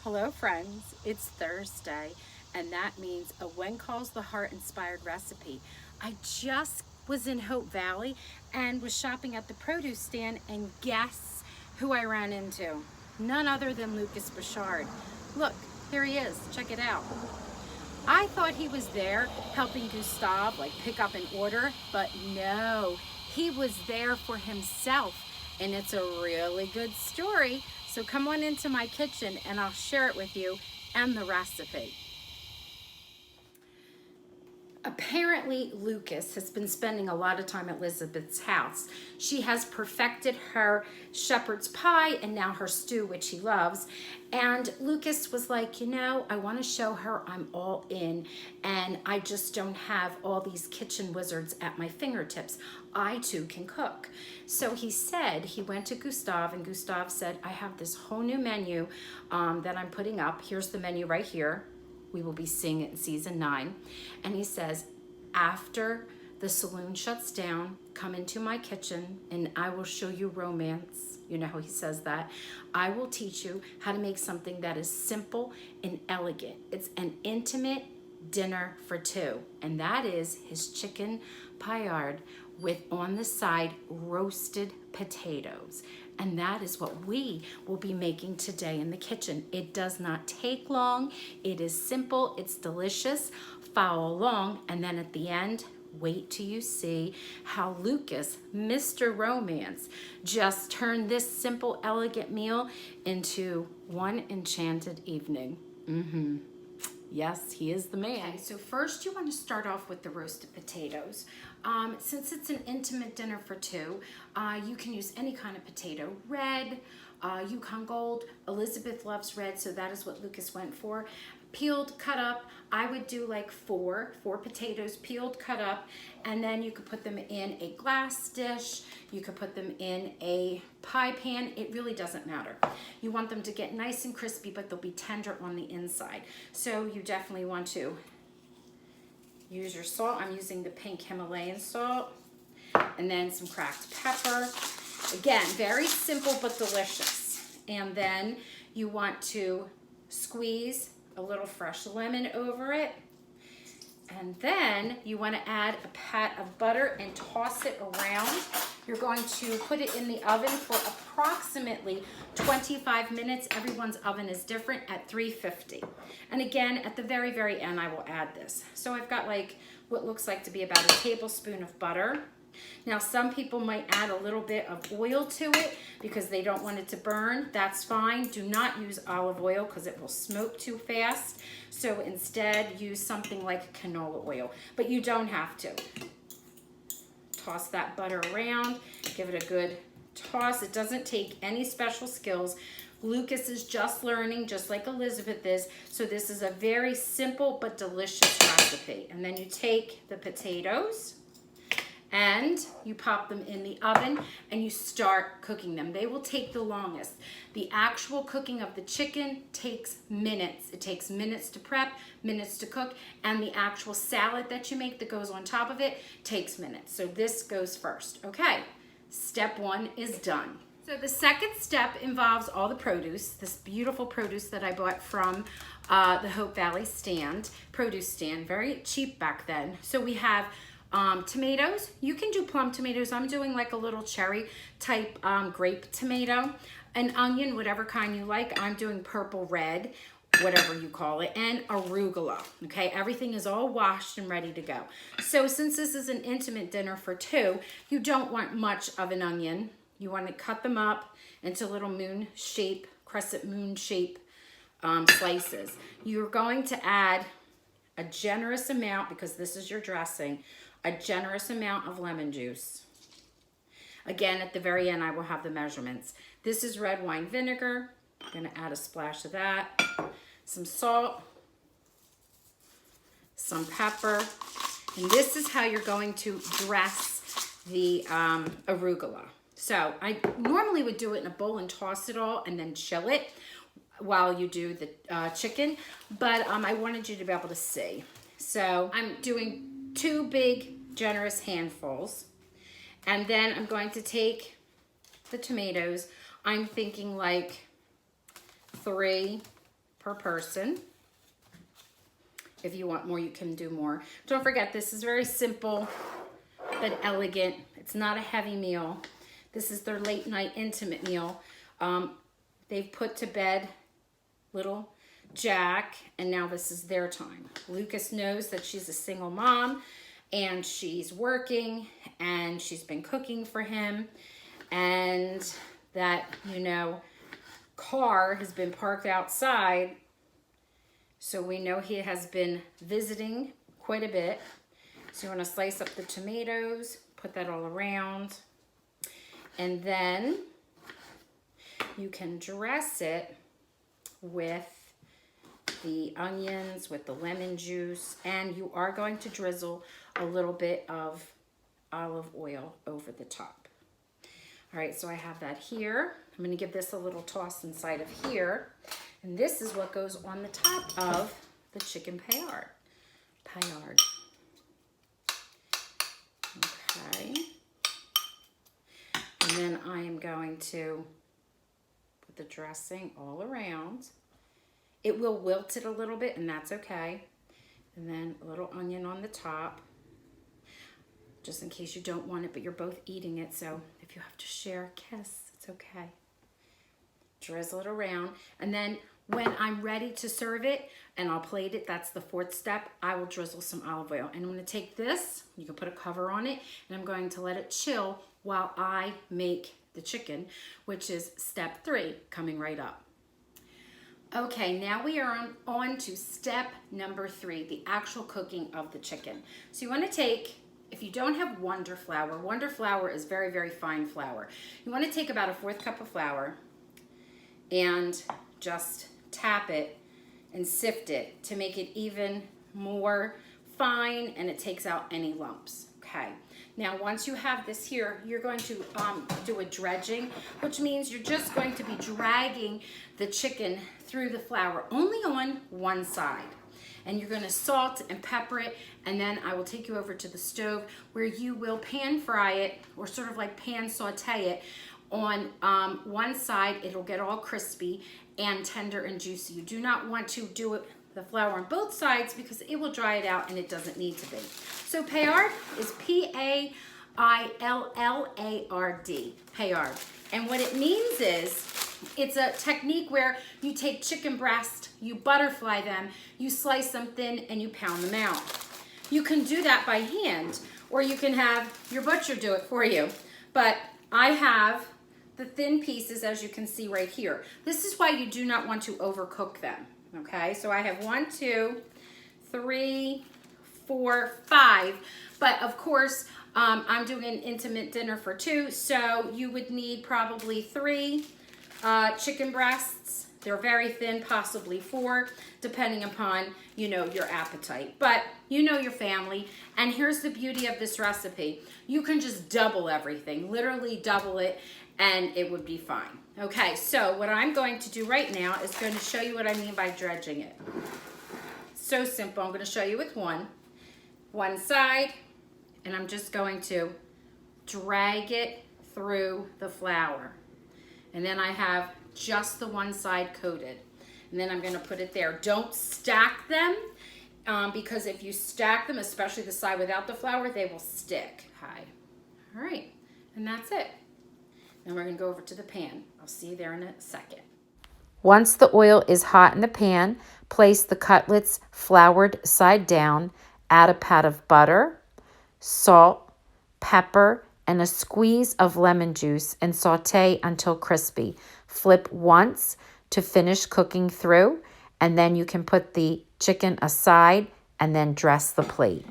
Hello friends, it's Thursday and that means a When Calls the Heart inspired recipe. I just was in Hope Valley and was shopping at the produce stand, and guess who I ran into? None other than Lucas Bouchard. Look, here he is, check it out. I thought he was there helping Gustave like pick up an order, but no, he was there for himself, and it's a really good story. So come on into my kitchen and I'll share it with you and the recipe. Apparently, Lucas has been spending a lot of time at Lucabeth's house. She has perfected her shepherd's pie and now her stew, which he loves. And Lucas was like, I want to show her I'm all in, and I just don't have all these kitchen wizards at my fingertips. I too can cook. So he said he went to Gustave, and Gustave said, I have this whole new menu that I'm putting up. Here's the menu right here. We will be seeing it in season 9. And he says, after the saloon shuts down, come into my kitchen and I will show you romance. You know how he says that. I will teach you how to make something that is simple and elegant. It's an intimate dinner for two. And that is his Chicken Paillard with, on the side, roasted potatoes. And that is what we will be making today in the kitchen. It does not take long. It is simple. It's delicious. Follow along. And then at the end, wait till you see how Lucas, Mr. Romance, just turned this simple, elegant meal into one enchanted evening. Yes, he is the man. Okay, so first you want to start off with the roasted potatoes. Since it's an intimate dinner for two, you can use any kind of potato. Red, Yukon Gold. Elizabeth loves red, so that is what Lucas went for. Peeled, cut up. I would do like four potatoes, peeled, cut up, and then you could put them in a glass dish. You could put them in a pie pan. It really doesn't matter. You want them to get nice and crispy, but they'll be tender on the inside. So you definitely want to use your salt. I'm using the pink Himalayan salt, and then some cracked pepper. Again, very simple but delicious. And then you want to squeeze a little fresh lemon over it. And then you want to add a pat of butter and toss it around. You're going to put it in the oven for approximately 25 minutes. Everyone's oven is different, at 350. And again, at the very, very end, I will add this. So I've got like what looks like to be about a tablespoon of butter. Now, some people might add a little bit of oil to it because they don't want it to burn. That's fine. Do not use olive oil because it will smoke too fast. So instead, use something like canola oil, but you don't have to. Toss that butter around. Give it a good toss. It doesn't take any special skills. Lucas is just learning, just like Elizabeth is. So this is a very simple but delicious recipe. And then you take the potatoes and you pop them in the oven and you start cooking them. They will take the longest. The actual cooking of the chicken takes minutes. It takes minutes to prep, minutes to cook, and the actual salad that you make that goes on top of it takes minutes. So this goes first. Okay, step 1 is done. So the second step involves all the produce, this beautiful produce that I bought from the Hope Valley produce stand, very cheap back then. So we have tomatoes. You can do plum tomatoes. I'm doing like a little cherry type grape tomato. An onion, whatever kind you like. I'm doing purple red, whatever you call it, and arugula. Okay, everything is all washed and ready to go. So since this is an intimate dinner for two, you don't want much of an onion. You want to cut them up into little crescent moon shape slices. You're going to add a generous amount, because this is your dressing, a generous amount of lemon juice. Again, at the very end, I will have the measurements. This is red wine vinegar. I'm going to add a splash of that. Some salt. Some pepper. And this is how you're going to dress the arugula. So I normally would do it in a bowl and toss it all and then chill it while you do the chicken. But I wanted you to be able to see. So I'm doing 2 big, generous handfuls. And then I'm going to take the tomatoes. I'm thinking like 3 per person. If you want more, you can do more. Don't forget, this is very simple but elegant. It's not a heavy meal. This is their late night intimate meal. They've put to bed little Jack, and now this is their time. Lucas knows that she's a single mom, and she's working, and she's been cooking for him, and that, you know, car has been parked outside, so we know he has been visiting quite a bit. So you want to slice up the tomatoes, put that all around, and then you can dress it with the onions, with the lemon juice, and you are going to drizzle a little bit of olive oil over the top. All right, so I have that here. I'm going to give this a little toss inside of here, and this is what goes on the top of the chicken Paillard. Okay. And then I am going to put the dressing all around. It will wilt it a little bit, and that's okay. And then a little onion on the top, just in case you don't want it, but you're both eating it, so if you have to share a kiss, it's okay. Drizzle it around, and then when I'm ready to serve it, and I'll plate it, that's the fourth step, I will drizzle some olive oil. And I'm gonna take this, you can put a cover on it, and I'm going to let it chill while I make the chicken, which is step 3, coming right up. Okay, now we are on to step number 3, the actual cooking of the chicken. So you want to take, if you don't have Wonder Flour is very, very fine flour. You want to take about a 1/4 cup of flour and just tap it and sift it to make it even more fine, and it takes out any lumps. Okay, now once you have this here, you're going to do a dredging, which means you're just going to be dragging the chicken through the flour only on one side. And you're going to salt and pepper it, and then I will take you over to the stove where you will pan fry it, or sort of like pan saute it on one side. It'll get all crispy and tender and juicy. You do not want to do the flour on both sides because it will dry it out, and it doesn't need to be. So Paillard is Paillard, Paillard. And what it means is, it's a technique where you take chicken breast, you butterfly them, you slice them thin, and you pound them out. You can do that by hand, or you can have your butcher do it for you. But I have the thin pieces, as you can see right here. This is why you do not want to overcook them. Okay, so I have 1, 2, 3, 4, 5. But of course, I'm doing an intimate dinner for 2, so you would need probably 3 chicken breasts. They're very thin, possibly 4, depending upon, you know, your appetite. But you know your family. And here's the beauty of this recipe. You can just double everything, literally double it, and it would be fine. Okay, so what I'm going to do right now is going to show you what I mean by dredging it. So simple. I'm going to show you with one side, and I'm just going to drag it through the flour. And then I have just the one side coated. And then I'm going to put it there. Don't stack them, because if you stack them, especially the side without the flour, they will stick. All right, and that's it. Then we're going to go over to the pan. I'll see you there in a second. Once the oil is hot in the pan, place the cutlets floured side down, add a pat of butter, salt, pepper, and a squeeze of lemon juice, and saute until crispy. Flip once to finish cooking through, and then you can put the chicken aside and then dress the plate.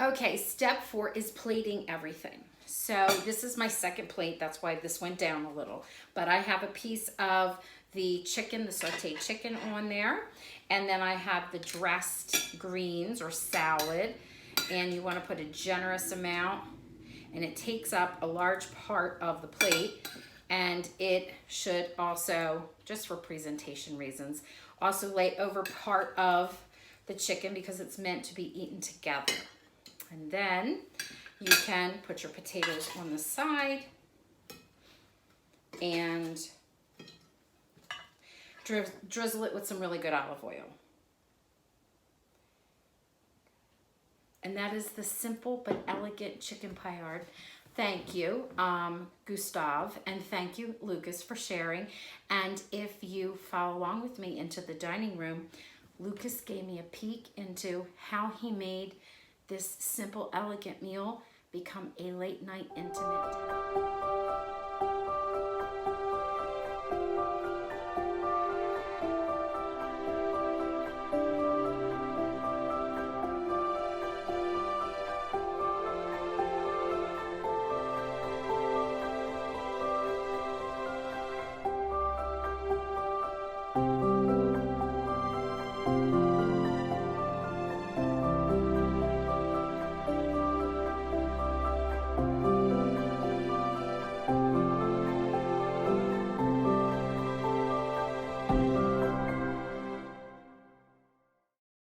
Okay, step 4 is plating everything. So this is my second plate. That's why this went down a little. But I have a piece of the chicken, the sauteed chicken on there. And then I have the dressed greens or salad. And you want to put a generous amount. And it takes up a large part of the plate. And it should also, just for presentation reasons, also lay over part of the chicken because it's meant to be eaten together. And then you can put your potatoes on the side, and Drizzle it with some really good olive oil. And that is the simple but elegant chicken paillard. Thank you, Gustave, and thank you, Lucas, for sharing. And if you follow along with me into the dining room, Lucas gave me a peek into how he made this simple, elegant meal become a late night intimate dinner.